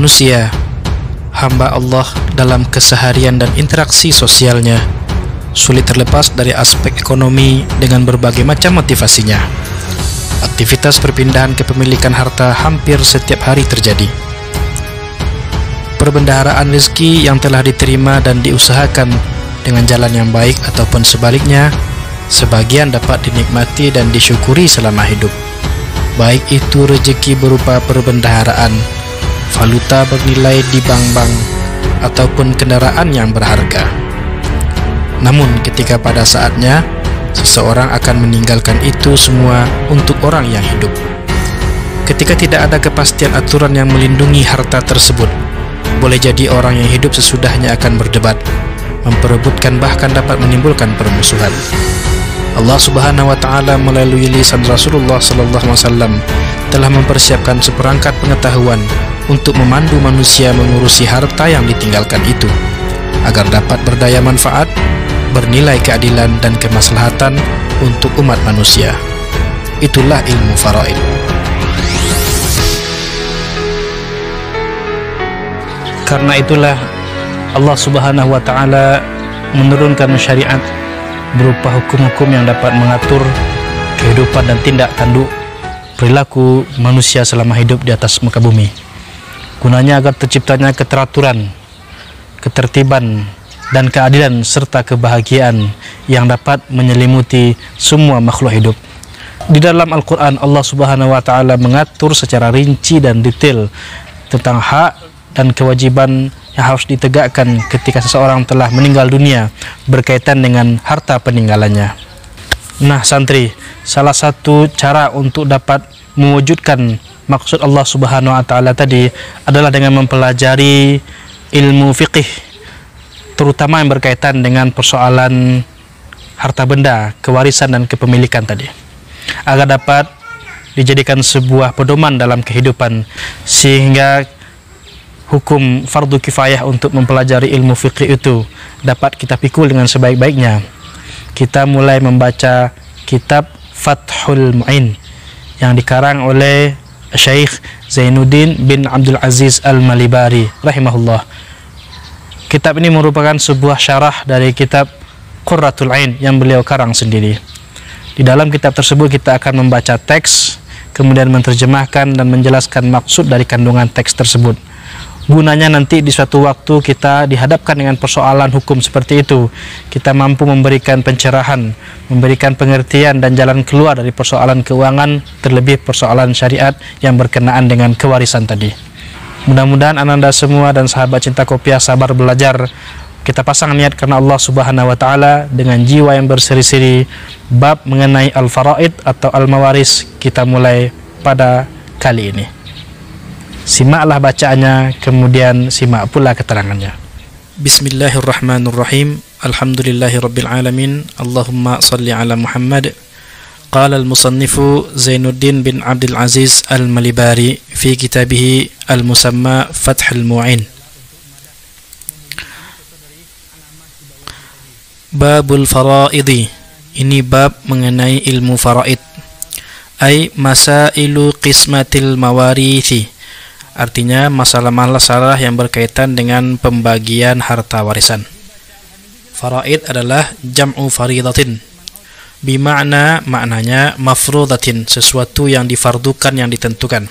Manusia, hamba Allah dalam keseharian dan interaksi sosialnya, sulit terlepas dari aspek ekonomi dengan berbagai macam motivasinya. Aktivitas perpindahan kepemilikan harta hampir setiap hari terjadi. Perbendaharaan rezeki yang telah diterima dan diusahakan dengan jalan yang baik ataupun sebaliknya, sebagian dapat dinikmati dan disyukuri selama hidup. Baik itu rezeki berupa perbendaharaan, valuta bernilai di bank-bank, ataupun kendaraan yang berharga. Namun ketika pada saatnya, seseorang akan meninggalkan itu semua untuk orang yang hidup. Ketika tidak ada kepastian aturan yang melindungi harta tersebut, boleh jadi orang yang hidup sesudahnya akan berdebat, memperebutkan, bahkan dapat menimbulkan permusuhan. Allah Subhanahu wa Ta'ala melalui lisan Rasulullah sallallahu alaihi wasallam telah mempersiapkan seperangkat pengetahuan untuk memandu manusia mengurusi harta yang ditinggalkan itu, agar dapat berdaya manfaat, bernilai keadilan dan kemaslahatan untuk umat manusia. Itulah ilmu faraid. Karena itulah Allah Subhanahu wa Ta'ala menurunkan syariat berupa hukum-hukum yang dapat mengatur kehidupan dan tindak tanduk perilaku manusia selama hidup di atas muka bumi. Gunanya agar terciptanya keteraturan, ketertiban, dan keadilan serta kebahagiaan yang dapat menyelimuti semua makhluk hidup. Di dalam Al-Quran, Allah Subhanahu wa Ta'ala mengatur secara rinci dan detail tentang hak dan kewajiban yang harus ditegakkan ketika seseorang telah meninggal dunia berkaitan dengan harta peninggalannya. Nah santri, salah satu cara untuk dapat mewujudkan maksud Allah Subhanahu wa Ta'ala tadi adalah dengan mempelajari ilmu fiqih, terutama yang berkaitan dengan persoalan harta benda, kewarisan dan kepemilikan tadi, agar dapat dijadikan sebuah pedoman dalam kehidupan, sehingga hukum fardu kifayah untuk mempelajari ilmu fiqih itu dapat kita pikul dengan sebaik-baiknya. Kita mulai membaca kitab Fathul Mu'in yang dikarang oleh Syekh Zainuddin bin Abdul Aziz Al-Malibari rahimahullah. Kitab ini merupakan sebuah syarah dari kitab Qurratul Ain yang beliau karang sendiri. Di dalam kitab tersebut kita akan membaca teks, kemudian menerjemahkan dan menjelaskan maksud dari kandungan teks tersebut. Gunanya nanti di suatu waktu kita dihadapkan dengan persoalan hukum seperti itu, kita mampu memberikan pencerahan, memberikan pengertian dan jalan keluar dari persoalan keuangan, terlebih persoalan syariat yang berkenaan dengan kewarisan tadi. Mudah-mudahan ananda semua dan sahabat cinta kopiah sabar belajar. Kita pasang niat karena Allah Subhanahu wa Ta'ala dengan jiwa yang berseri-seri. Bab mengenai al-faraid atau al-mawaris kita mulai pada kali ini. Simaklah bacaannya, kemudian simak pula keterangannya. Bismillahirrahmanirrahim. Alhamdulillahirabbil alamin. Allahumma salli ala Muhammad. Qala al-musannifu Zainuddin bin Abdul Aziz Al-Malibari fi kitabih al-musamma Fathul Mu'in. Babul faraidi. Ini bab mengenai ilmu faraid. Ai masailu qismatil mawarithi. Artinya masalah-masalah yang berkaitan dengan pembagian harta warisan. Faraid adalah jam'u faridatin, maknanya mafrudatin, sesuatu yang difardukan, yang ditentukan.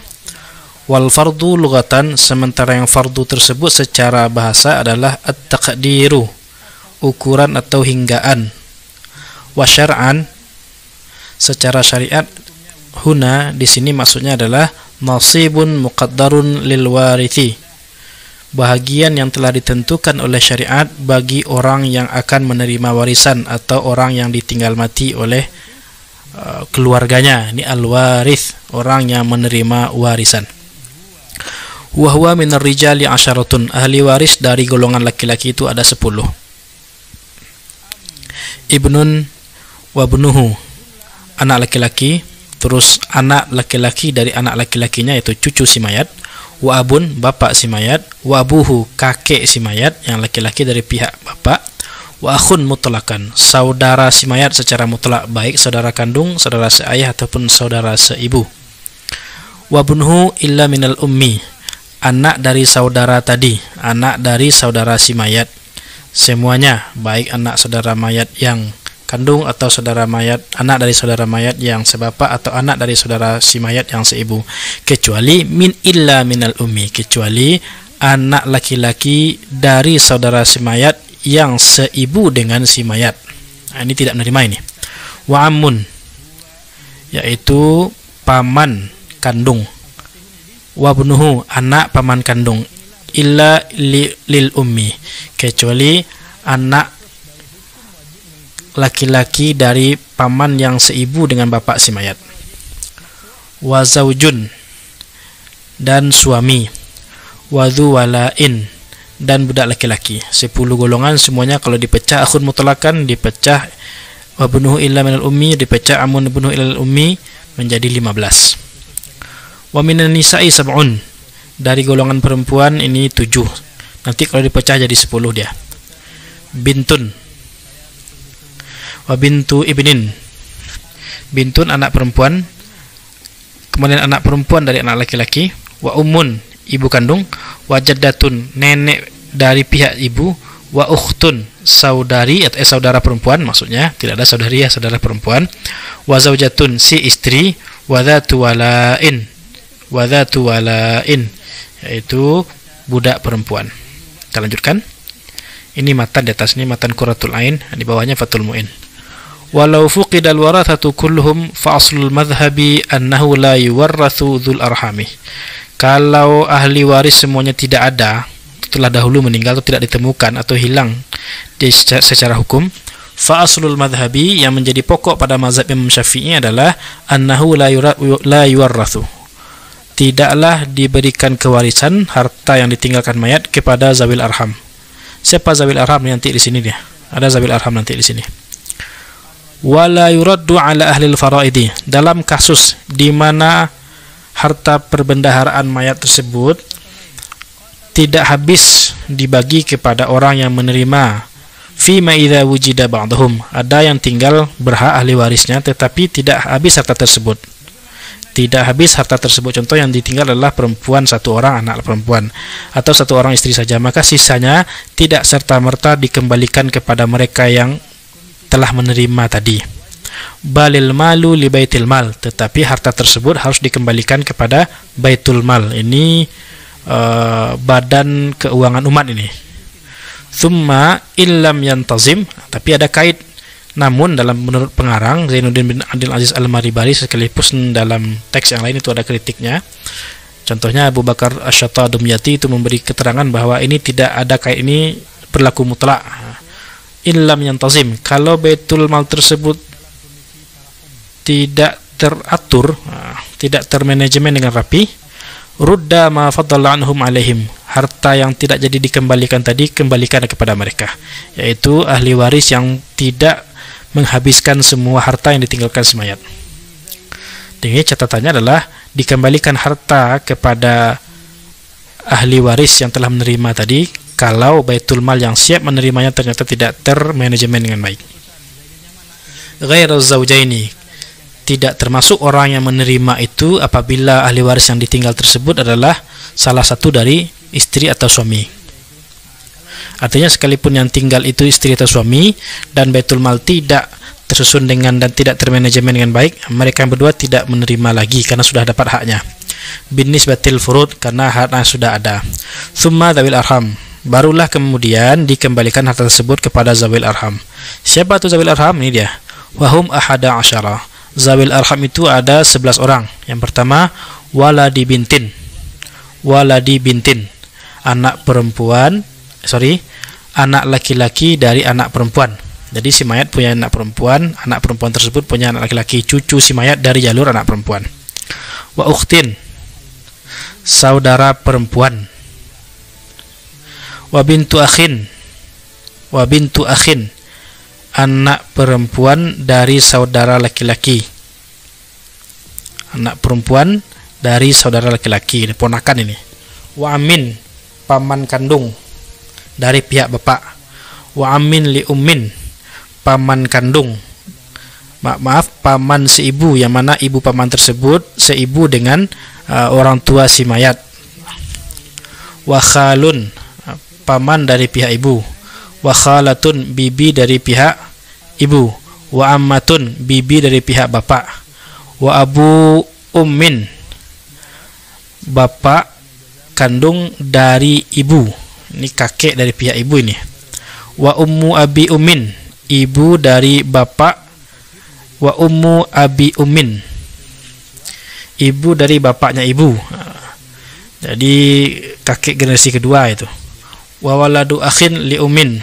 Wal fardu lughatan, sementara yang fardu tersebut secara bahasa adalah at-taqdiru, ukuran atau hinggaan. Wa syar'an, secara syariat, huna di sini maksudnya adalah nasibun muqaddarun lil warithi, bahagian yang telah ditentukan oleh syariat bagi orang yang akan menerima warisan atau orang yang ditinggal mati oleh keluarganya. Ini al-warith, orang yang menerima warisan. Wa huwa minar rijali asyaratun, ahli waris dari golongan laki-laki itu ada 10. Ibnun wa bunuhu, anak laki-laki, terus anak laki-laki dari anak laki-lakinya yaitu cucu si mayat, wa abun, bapak si mayat, wa abuhu, kakek si mayat yang laki-laki dari pihak bapak, wa akhun mutlakan, saudara si mayat secara mutlak, baik saudara kandung, saudara seayah ataupun saudara seibu. Wa bunhu illa minal ummi, anak dari saudara tadi, anak dari saudara si mayat, semuanya, baik anak saudara mayat yang kandung atau saudara mayat, anak dari saudara mayat yang sebapak atau anak dari saudara si mayat yang seibu, kecuali illa minal ummi, kecuali anak laki-laki dari saudara si mayat yang seibu dengan si mayat. Nah, ini tidak menerima ini. Wa ammun, yaitu paman kandung. Wa bunuhu, anak paman kandung. Illa lil ummi, kecuali anak laki-laki dari paman yang seibu dengan bapak si mayat. Wa zaujun, dan suami. Wa dzu walain, dan budak laki-laki. 10 golongan semuanya kalau dipecah akhun mutlaqan dipecah wa bunuhu illa minal ummi, dipecah amun bunuhu illa ummi menjadi 15. Wa minan nisa'i sab'un, dari golongan perempuan ini 7. Nanti kalau dipecah jadi 10 dia. Bintun wa bintu ibnin, bintun anak perempuan, kemudian anak perempuan dari anak laki-laki. Wa ummun, ibu kandung. Wa jaddatun, nenek dari pihak ibu. Wa ukhtun, saudari atau saudara perempuan, maksudnya tidak ada saudari ya, saudara perempuan. Wa zaujatun, si istri. Wa dzatu walain, wa dzatu walain, yaitu budak perempuan. Kita lanjutkan. Ini matan di atas, ini matan Qurratul Ain, di bawahnya Fathul Mu'in. Walau fuqidal warathatu kulluhum fa aslul madhhabi annahu la yuwarrathu dzul arhami. Kalau ahli waris semuanya tidak ada, telah dahulu meninggal atau tidak ditemukan atau hilang secara hukum, fa aslul madhhabi, yang menjadi pokok pada mazhab Imam Syafi'i adalah annahu la yuwarrathu, tidaklah diberikan kewarisan harta yang ditinggalkan mayat kepada zawil arham. Siapa zawil arham? Nanti di sini dia. Ada zawil arham nanti di sini. Wala yuraddu ala ahlil faraidi, dalam kasus di mana harta perbendaharaan mayat tersebut tidak habis dibagi kepada orang yang menerima. Fi ma idza wujida ba'dhum, ada yang tinggal berhak ahli warisnya tetapi tidak habis harta tersebut. Tidak habis harta tersebut. Contoh yang ditinggal adalah perempuan, 1 orang anak perempuan, atau 1 orang istri saja, maka sisanya tidak serta-merta dikembalikan kepada mereka yang telah menerima tadi. Balil malu li baitil mal, tetapi harta tersebut harus dikembalikan kepada baitul mal. Ini badan keuangan umat ini. Thumma illam yantazim, tapi ada kait. Namun dalam menurut pengarang Zainuddin bin Abdul Aziz Al-Maribari, sekalipun dalam teks yang lain itu ada kritiknya. Contohnya Abu Bakar Asy-Syattadumyati itu memberi keterangan bahwa ini tidak ada kait, ini berlaku mutlak. Illam yantazim, kalau baitul mal tersebut tidak teratur, tidak termanajemen dengan rapi, rudda ma faddala anhum alaihim, harta yang tidak jadi dikembalikan tadi kembalikan kepada mereka, yaitu ahli waris yang tidak menghabiskan semua harta yang ditinggalkan semayat. Ini catatannya adalah dikembalikan harta kepada ahli waris yang telah menerima tadi kalau baitul mal yang siap menerimanya ternyata tidak termanajemen dengan baik. Ghairu zaujaini, tidak termasuk orang yang menerima itu apabila ahli waris yang ditinggal tersebut adalah salah satu dari istri atau suami. Artinya sekalipun yang tinggal itu istri atau suami dan baitul mal tidak tersusun dengan dan tidak termanajemen dengan baik, mereka berdua tidak menerima lagi karena sudah dapat haknya. Binisbatil furud, karena haknya sudah ada. Summa dzawil arham, barulah kemudian dikembalikan harta tersebut kepada zawil arham. Siapa itu zawil arham? Ini dia. Wahum ahada asyara, zawil arham itu ada 11 orang. Yang pertama, waladi bintin, anak perempuan, anak laki-laki dari anak perempuan. Jadi si mayat punya anak perempuan tersebut punya anak laki-laki, cucu si mayat dari jalur anak perempuan. Wa ukhtin, saudara perempuan. Wa bintu akhin, anak perempuan dari saudara laki-laki. Anak perempuan dari saudara laki-laki, ini ponakan ini. Wa amin, paman kandung dari pihak bapak. Wa amin li ummin, paman kandung, paman seibu, yang mana ibu paman tersebut seibu dengan orang tua si mayat. wa khalun, paman dari pihak ibu, wa khalatun, bibi dari pihak ibu, wa ammatun, bibi dari pihak bapak, wa abu ummin, bapak kandung dari ibu, ini kakek dari pihak ibu ini, wa ummu abi ummin, ibu dari bapak, wa ummu abi ummin, ibu dari bapaknya ibu. Jadi kakek generasi kedua itu. Wa waladu akhin li ummin,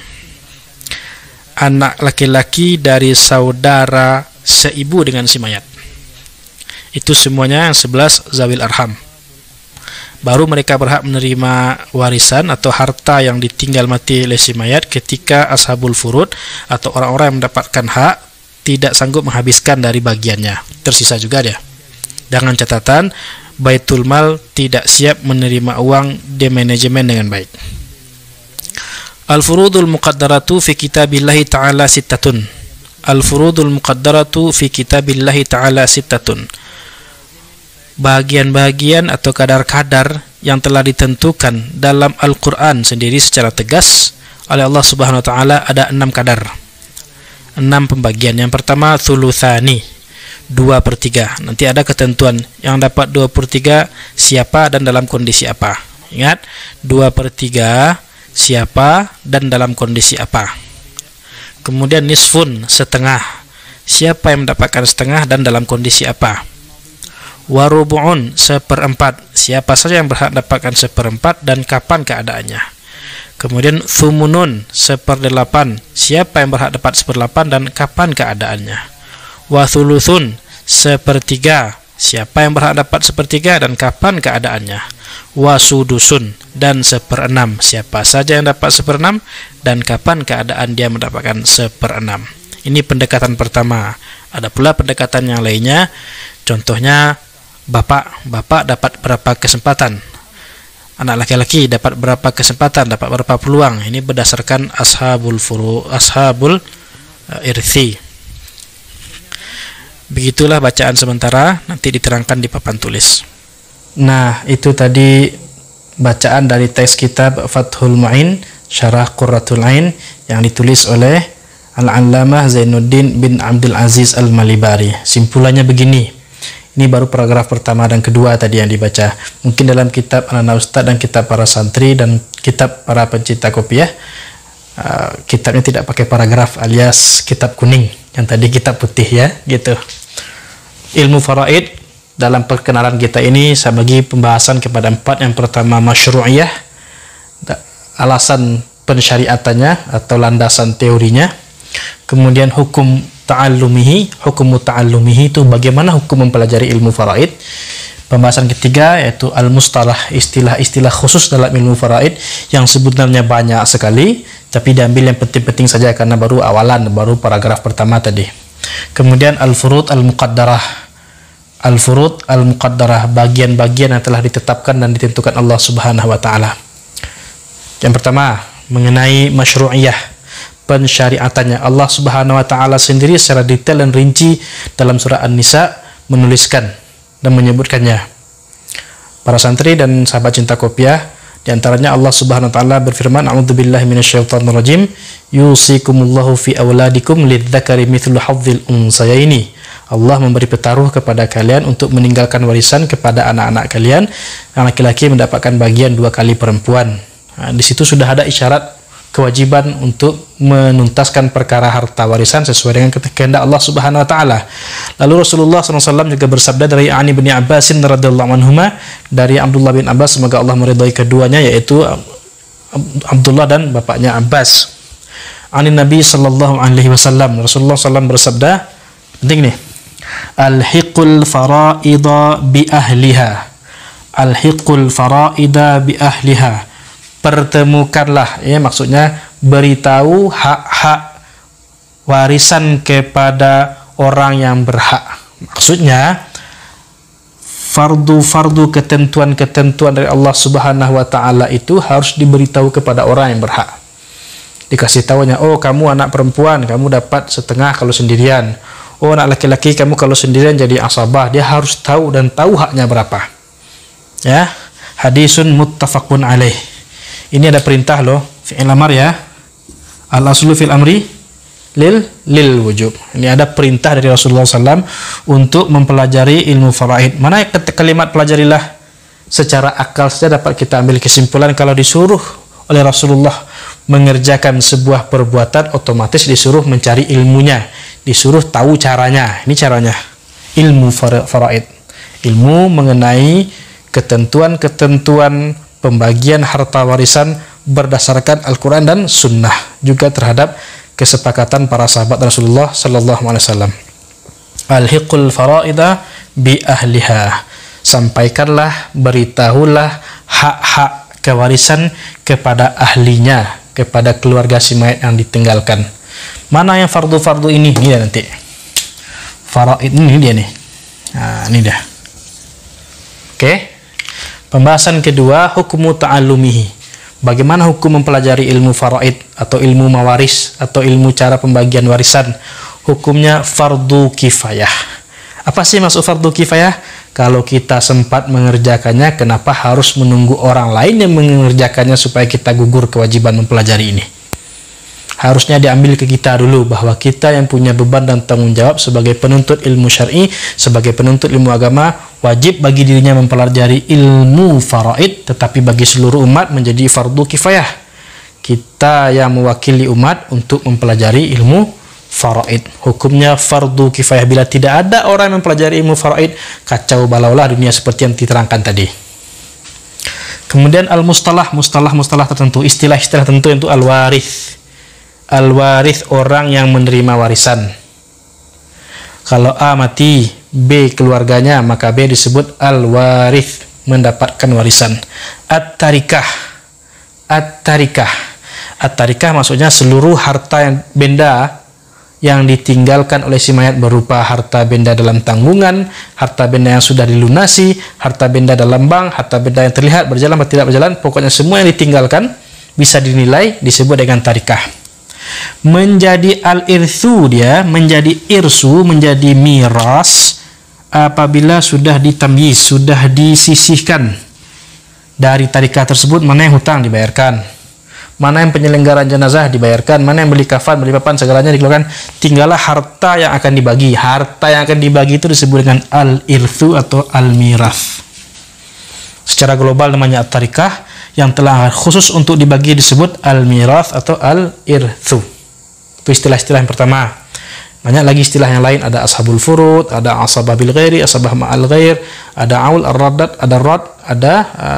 anak laki-laki dari saudara seibu dengan si mayat. Itu semuanya yang 11 zawil arham. Baru mereka berhak menerima warisan atau harta yang ditinggal mati oleh si mayat ketika ashabul furud atau orang-orang yang mendapatkan hak tidak sanggup menghabiskan dari bagiannya. Tersisa juga dia. Dengan catatan Baitul Mal tidak siap menerima uang demanajemen dengan baik. Al-furudul muqaddaratu fi kitabillahi ta'ala sittatun. Al-furudul muqaddaratu fi kitabillahi ta'ala sittatun. Bagian-bagian atau kadar-kadar yang telah ditentukan dalam Al-Quran sendiri secara tegas oleh Allah Subhanahu wa Ta'ala ada 6 kadar, 6 pembagian. Yang pertama thuluthani, 2/3. Nanti ada ketentuan yang dapat 2/3 siapa dan dalam kondisi apa. Ingat, 2/3 siapa dan dalam kondisi apa. Kemudian nisfun, setengah, siapa yang mendapatkan setengah dan dalam kondisi apa. Warubu'un, 1/4, siapa saja yang berhak dapatkan 1/4 dan kapan keadaannya. Kemudian thumunun, 1/8, siapa yang berhak dapat 1/8 dan kapan keadaannya. Wa thuluthun, 1/3, siapa yang berhak dapat 1/3 dan kapan keadaannya. Wa sudusun, dan 1/6, siapa saja yang dapat 1/6 dan kapan keadaan dia mendapatkan 1/6. Ini pendekatan pertama. Ada pula pendekatan yang lainnya, contohnya bapak dapat berapa kesempatan, anak laki-laki dapat berapa kesempatan, dapat berapa peluang. Ini berdasarkan ashabul irthi. Begitulah bacaan sementara, nanti diterangkan di papan tulis. Nah, itu tadi bacaan dari teks kitab Fathul Mu'in Syarah Qurratul Ain yang ditulis oleh Al-Allamah Zainuddin bin Abdul Aziz Al-Malibari. Simpulannya begini. Ini baru paragraf pertama dan kedua tadi yang dibaca. Mungkin dalam kitab Anak Ustaz dan kitab para santri dan kitab para pencinta kopiah, kitabnya tidak pakai paragraf alias kitab kuning. Yang tadi kitab putih ya, gitu. Ilmu faraid dalam perkenalan kita ini saya bagi pembahasan kepada 4. Yang pertama masyru'iyah, alasan pensyariatannya atau landasan teorinya. Kemudian hukum ta'allumihi, hukum ta'allumihi itu bagaimana hukum mempelajari ilmu faraid. Pembahasan ketiga yaitu al-mustalah, istilah-istilah khusus dalam ilmu faraid yang sebenarnya banyak sekali, tapi diambil yang penting-penting saja karena baru awalan, baru paragraf pertama tadi. Kemudian al-furud al-muqaddarah, al-furud al-muqaddarah, bagian-bagian yang telah ditetapkan dan ditentukan Allah Subhanahu wa Ta'ala. Yang pertama mengenai masyru'iyah, pensyariatannya. Allah Subhanahu wa Ta'ala sendiri secara detail dan rinci dalam surah An-Nisa menuliskan dan menyebutkannya. Para santri dan sahabat cinta kopiah, di antaranya Allah Subhanahu wa Ta'ala berfirman, a'udzubillahi minasyaitonirrajim, yusikumullahu fi auladikum lidzakari mithlu hadzil unsayaini. Allah memberi petaruh kepada kalian untuk meninggalkan warisan kepada anak-anak kalian, yang laki-laki mendapatkan bagian 2 kali perempuan. Nah, di situ sudah ada isyarat kewajiban untuk menuntaskan perkara harta warisan sesuai dengan kehendak Allah Subhanahu wa Ta'ala. Lalu Rasulullah SAW juga bersabda dari Ani bin Abbasin radhiyallahu anhuma, dari Abdullah bin Abbas, semoga Allah meridhai keduanya, yaitu Abdullah dan bapaknya Abbas. Ani Nabi sallallahu alaihi wasallam, Rasulullah SAW bersabda, penting nih, alhiqul faraida bi ahliha, alhiqul faraida bi ahliha, pertemukanlah, ya maksudnya beritahu hak-hak warisan kepada orang yang berhak. Maksudnya fardu-fardu, ketentuan-ketentuan dari Allah Subhanahu wa Ta'ala itu harus diberitahu kepada orang yang berhak. Dikasih tahunya, oh kamu anak perempuan, kamu dapat setengah kalau sendirian. Oh anak laki-laki, kamu kalau sendirian jadi asabah. Dia harus tahu dan tahu haknya berapa. Ya, hadisun muttafaqun alaih. Ini ada perintah loh, fi'il amar ya. Al-aslu fil amri lil wujub. Ini ada perintah dari Rasulullah SAW untuk mempelajari ilmu faraid. Mana kalimat pelajarilah? Secara akal saja dapat kita ambil kesimpulan kalau disuruh oleh Rasulullah mengerjakan sebuah perbuatan, otomatis disuruh mencari ilmunya, disuruh tahu caranya. Ini caranya, ilmu faraid, ilmu mengenai ketentuan-ketentuan pembagian harta warisan berdasarkan Al-Quran dan Sunnah, juga terhadap kesepakatan para sahabat Rasulullah Sallallahu Alaihi Wasallam. Alhiqul faraida bi ahliha, sampaikanlah, beritahulah hak-hak kewarisan kepada ahlinya, kepada keluarga si mayat yang ditinggalkan. Mana yang fardu-fardu ini? Ini dia nanti. Faraid ini dia nih. Nah, ini dia. Oke. Pembahasan kedua, hukumu ta'allumihi. Bagaimana hukum mempelajari ilmu faraid atau ilmu mawaris atau ilmu cara pembagian warisan? Hukumnya fardu kifayah. Apa sih maksud fardu kifayah? Kalau kita sempat mengerjakannya, kenapa harus menunggu orang lain yang mengerjakannya supaya kita gugur kewajiban mempelajari ini? Harusnya diambil ke kita dulu, bahwa kita yang punya beban dan tanggung jawab sebagai penuntut ilmu syar'i, sebagai penuntut ilmu agama, wajib bagi dirinya mempelajari ilmu faraid, tetapi bagi seluruh umat menjadi fardu kifayah. Kita yang mewakili umat untuk mempelajari ilmu faraid. Hukumnya fardu kifayah. Bila tidak ada orang yang mempelajari ilmu faraid, kacau balaulah dunia seperti yang diterangkan tadi. Kemudian al-mustalah, mustalah tertentu, istilah-istilah tertentu, itu al-warith. Al-warith, orang yang menerima warisan. Kalau A mati, B keluarganya, maka B disebut al-warith, mendapatkan warisan. At-tarikah. At-tarikah. At-tarikah maksudnya seluruh harta yang benda yang ditinggalkan oleh si mayat, berupa harta benda dalam tanggungan, harta benda yang sudah dilunasi, harta benda dalam bank, harta benda yang terlihat berjalan atau tidak berjalan, pokoknya semua yang ditinggalkan bisa dinilai, disebut dengan tarikah. Menjadi al-irthu, dia menjadi irsu, menjadi miras apabila sudah ditamyiz, sudah disisihkan dari tarikah tersebut, mana yang hutang dibayarkan, mana yang penyelenggaraan jenazah dibayarkan, mana yang beli kafan, beli papan, segalanya dikeluarkan. Tinggallah harta yang akan dibagi. Harta yang akan dibagi itu disebut dengan al-irthu atau al-miras. Secara global namanya at-tarikah, yang telah khusus untuk dibagi disebut al-miras atau al-irthu. Itu istilah-istilah yang pertama. Banyak lagi istilah yang lain, ada ashabul furud, ada asabah bil ghairi, asabah ma'al ghair, ada aul ar-raddat, ada rad, ada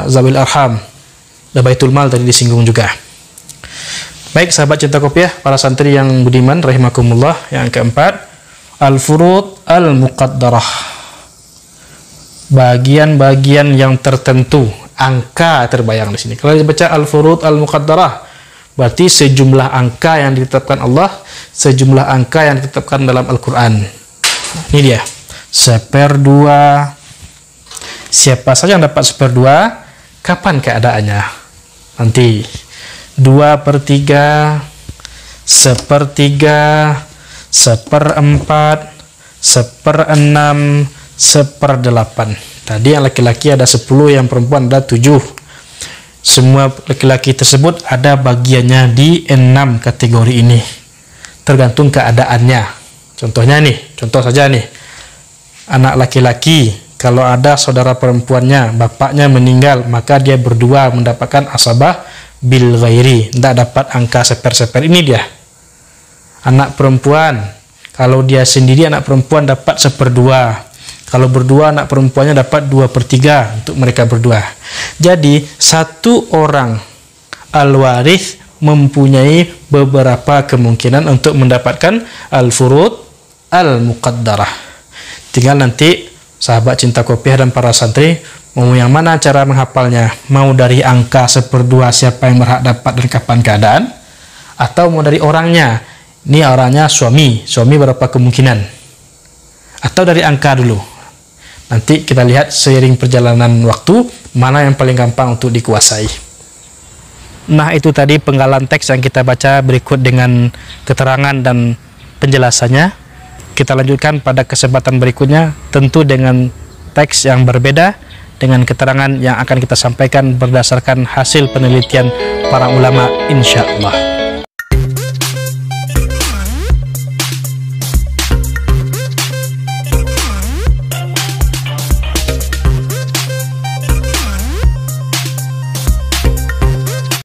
zawil arham. Ada baitul mal tadi disinggung juga. Baik sahabat cinta kopiah, para santri yang budiman rahimakumullah, yang keempat, al-furud al-muqaddarah. Bagian-bagian yang tertentu, angka terbayang di sini. Kalau dibaca al-furud al-muqaddarah, berarti sejumlah angka yang ditetapkan Allah, sejumlah angka yang ditetapkan dalam Al-Quran. Ini dia, 1/2. Siapa saja yang dapat 1/2? Kapan keadaannya? Nanti 2/3, 1/3, 1/4, 1/6, 1/8. Tadi yang laki-laki ada 10, yang perempuan ada 7. Semua laki-laki tersebut ada bagiannya di 6 kategori ini, tergantung keadaannya. Contohnya nih, contoh saja nih, anak laki-laki kalau ada saudara perempuannya, bapaknya meninggal, maka dia berdua mendapatkan asabah bil ghairi, tidak dapat angka seper-seper. Ini dia. Anak perempuan, kalau dia sendiri anak perempuan dapat 1/2. Kalau berdua anak perempuannya dapat 2/3 untuk mereka berdua. Jadi satu orang al-warith mempunyai beberapa kemungkinan untuk mendapatkan al-furud al-muqaddarah. Tinggal nanti sahabat cinta kopiah dan para santri mau yang mana cara menghafalnya. Mau dari angka 1/2 siapa yang berhak dapat dan kapan keadaan, atau mau dari orangnya. Ini orangnya suami berapa kemungkinan, atau dari angka dulu. Nanti kita lihat seiring perjalanan waktu mana yang paling gampang untuk dikuasai. Nah, itu tadi penggalan teks yang kita baca, berikut dengan keterangan dan penjelasannya. Kita lanjutkan pada kesempatan berikutnya, tentu dengan teks yang berbeda, dengan keterangan yang akan kita sampaikan berdasarkan hasil penelitian para ulama, insya Allah.